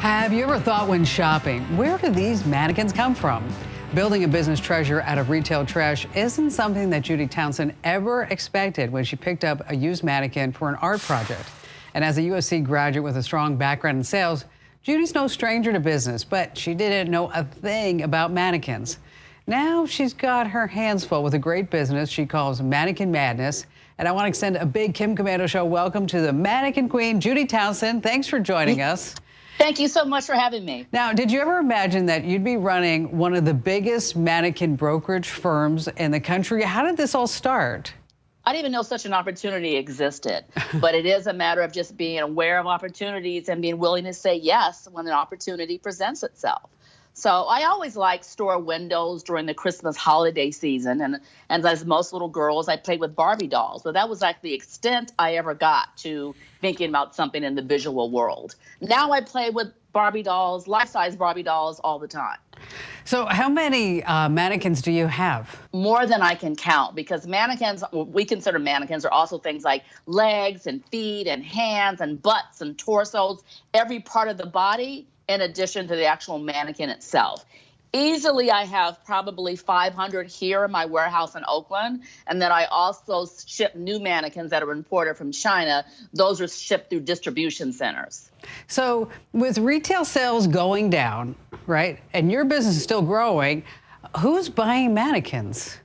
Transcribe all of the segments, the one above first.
Have you ever thought when shopping, where do these mannequins come from? Building a business treasure out of retail trash isn't something that Judi Townsend ever expected when she picked up a used mannequin for an art project. And as a USC graduate with a strong background in sales, Judi's no stranger to business, but she didn't know a thing about mannequins. Now she's got her hands full with a great business she calls Mannequin Madness. And I want to extend a big Kim Komando Show welcome to the Mannequin Queen, Judi Townsend. Thanks for joining us. Thank you so much for having me. Now, did you ever imagine that you'd be running one of the biggest mannequin brokerage firms in the country? How did this all start? I didn't even know such an opportunity existed, but it is a matter of just being aware of opportunities and being willing to say yes when an opportunity presents itself. So I always liked store windows during the Christmas holiday season. And as most little girls, I played with Barbie dolls. But that was like the extent I ever got to thinking about something in the visual world. Now I play with Barbie dolls, life-size Barbie dolls all the time. So how many mannequins do you have? More than I can count, because mannequins, we consider mannequins, are also things like legs and feet and hands and butts and torsos, every part of the body, in addition to the actual mannequin itself. Easily, I have probably 500 here in my warehouse in Oakland, and then I also ship new mannequins that are imported from China. Those are shipped through distribution centers. So with retail sales going down, right, and your business is still growing, who's buying mannequins?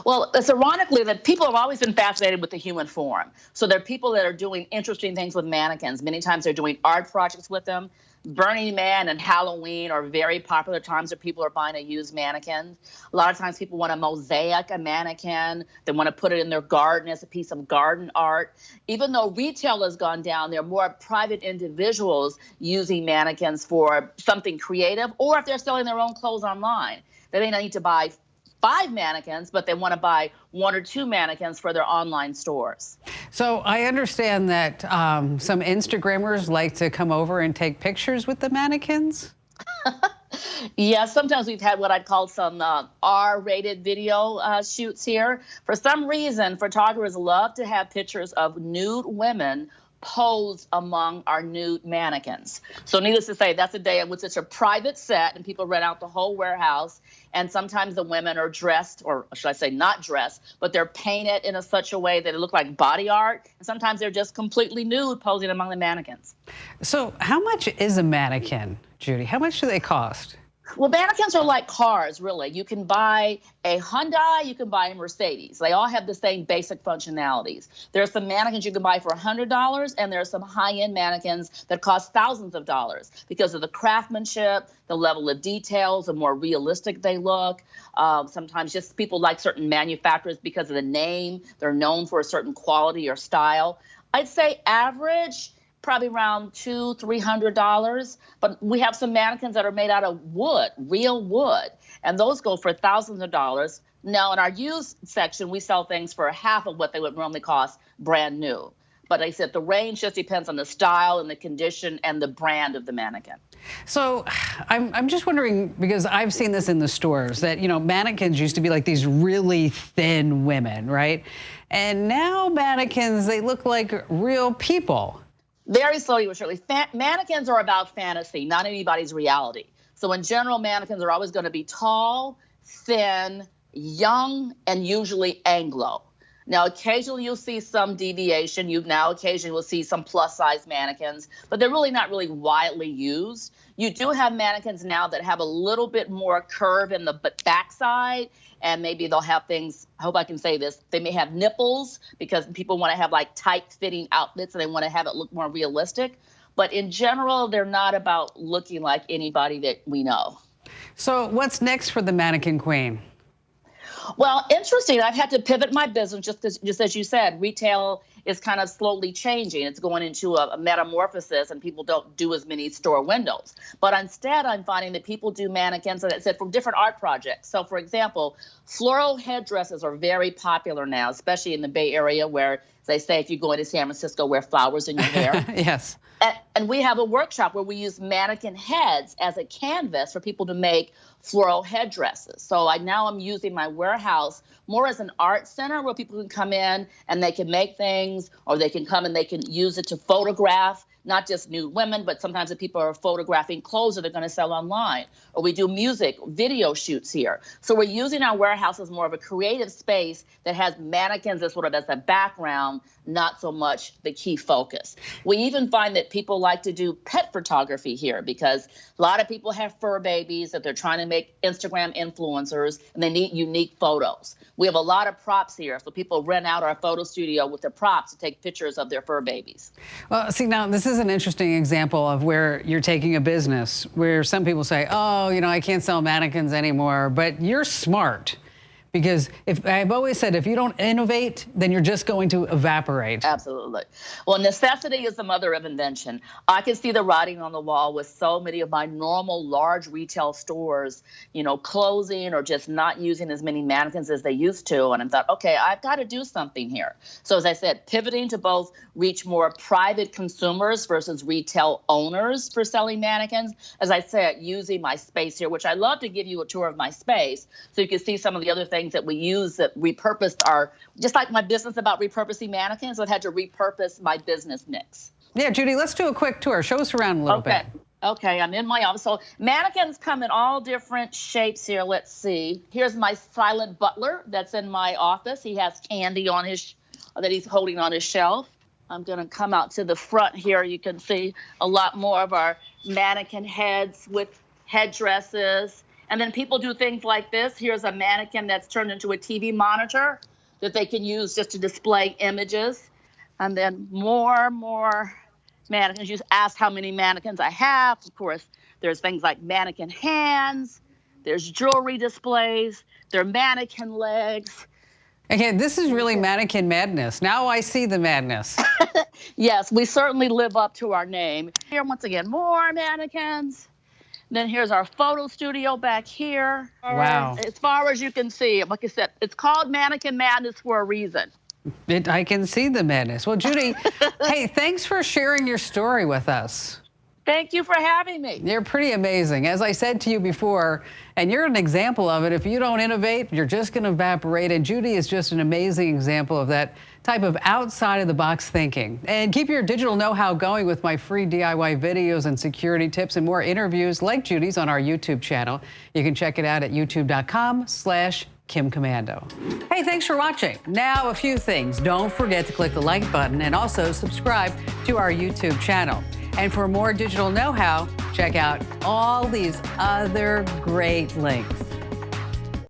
Well, it's ironically that people have always been fascinated with the human form. So there are people that are doing interesting things with mannequins. Many times they're doing art projects with them. Burning Man and Halloween are very popular times that people are buying a used mannequin. A lot of times people want to mosaic a mannequin. They want to put it in their garden as a piece of garden art. Even though retail has gone down, there are more private individuals using mannequins for something creative, or if they're selling their own clothes online. They may not need to buy 5 mannequins, but they want to buy 1 or 2 mannequins for their online stores. So I understand that some Instagrammers like to come over and take pictures with the mannequins. Yeah, sometimes we've had what I'd call some R-rated video shoots here. For some reason, photographers love to have pictures of nude women posed among our nude mannequins. So needless to say, that's a day in which it's a private set and people rent out the whole warehouse. And sometimes the women are dressed, or should I say not dressed, but they're painted in such a way that it looks like body art. And sometimes they're just completely nude posing among the mannequins. So how much is a mannequin, Judi? How much do they cost? Well, mannequins are like cars, really. You can buy a Hyundai, you can buy a Mercedes. They all have the same basic functionalities. There are some mannequins you can buy for $100, and there are some high-end mannequins that cost thousands of dollars because of the craftsmanship, the level of details, the more realistic they look. Sometimes just people like certain manufacturers because of the name. They're known for a certain quality or style. I'd say average, probably around $200–300, but we have some mannequins that are made out of wood, real wood, and those go for thousands of dollars. Now, in our used section, we sell things for half of what they would normally cost brand new. But like I said, the range just depends on the style and the condition and the brand of the mannequin. So I'm just wondering, because I've seen this in the stores, that, you know, mannequins used to be like these really thin women, right? And now mannequins, they look like real people. Very slowly but surely. Mannequins are about fantasy, not anybody's reality. So in general, mannequins are always going to be tall, thin, young, and usually Anglo. Now, occasionally you'll see some deviation. Occasionally will see some plus-size mannequins, but they're really not really widely used. You do have mannequins now that have a little bit more curve in the backside, and maybe they'll have things, I hope I can say this, they may have nipples because people want to have like tight-fitting outfits and they want to have it look more realistic. But in general, they're not about looking like anybody that we know. So what's next for the Mannequin Queen? Well, interesting. I've had to pivot my business just as you said. Retail is kind of slowly changing. It's going into a metamorphosis, and people don't do as many store windows. But instead, I'm finding that people do mannequins, as I said, from different art projects. So, for example, floral headdresses are very popular now, especially in the Bay Area, where, as they say, if you go into San Francisco, wear flowers in your hair. Yes. And we have a workshop where we use mannequin heads as a canvas for people to make floral headdresses. So now I'm using my warehouse more as an art center where people can come in and they can make things weddings, or they can come and they can use it to photograph not just nude women, but sometimes the people are photographing clothes that they're going to sell online. Or we do music, video shoots here. So we're using our warehouse as more of a creative space that has mannequins as sort of as a background, not so much the key focus. We even find that people like to do pet photography here because a lot of people have fur babies that they're trying to make Instagram influencers, and they need unique photos. We have a lot of props here, so people rent out our photo studio with their props to take pictures of their fur babies. Well, see, now this is an interesting example of where you're taking a business where some people say, oh, you know, I can't sell mannequins anymore, but you're smart. Because I've always said, if you don't innovate, then you're just going to evaporate. Absolutely. Well, necessity is the mother of invention. I can see the writing on the wall with so many of my normal large retail stores, you know, closing or just not using as many mannequins as they used to. And I thought, okay, I've got to do something here. So as I said, pivoting to both reach more private consumers versus retail owners for selling mannequins. As I said, using my space here, which I love to give you a tour of my space so you can see some of the other things that we use that repurposed just like my business about repurposing mannequins, I've had to repurpose my business mix. Yeah, Judi, let's do a quick tour. Show us around a little bit. Okay, I'm in my office. So mannequins come in all different shapes here. Let's see. Here's my silent butler that's in my office. He has candy on that he's holding on his shelf. I'm going to come out to the front here. You can see a lot more of our mannequin heads with headdresses. And then people do things like this. Here's a mannequin that's turned into a TV monitor that they can use just to display images. And then more mannequins. You ask how many mannequins I have. Of course, there's things like mannequin hands. There's jewelry displays. There are mannequin legs. Okay, this is really mannequin madness. Now I see the madness. Yes, we certainly live up to our name. Here, once again, more mannequins. Then here's our photo studio back here. Wow. As far as you can see, like I said, it's called Mannequin Madness for a reason. I can see the madness. Well, Judi, hey, thanks for sharing your story with us. Thank you for having me. You're pretty amazing. As I said to you before, and you're an example of it, if you don't innovate, you're just going to evaporate. And Judi is just an amazing example of that type of outside-of-the-box thinking. And keep your digital know-how going with my free DIY videos and security tips and more interviews like Judi's on our YouTube channel. You can check it out at youtube.com/Kim Komando. Hey, thanks for watching. Now, a few things. Don't forget to click the like button and also subscribe to our YouTube channel. And for more digital know-how, check out all these other great links.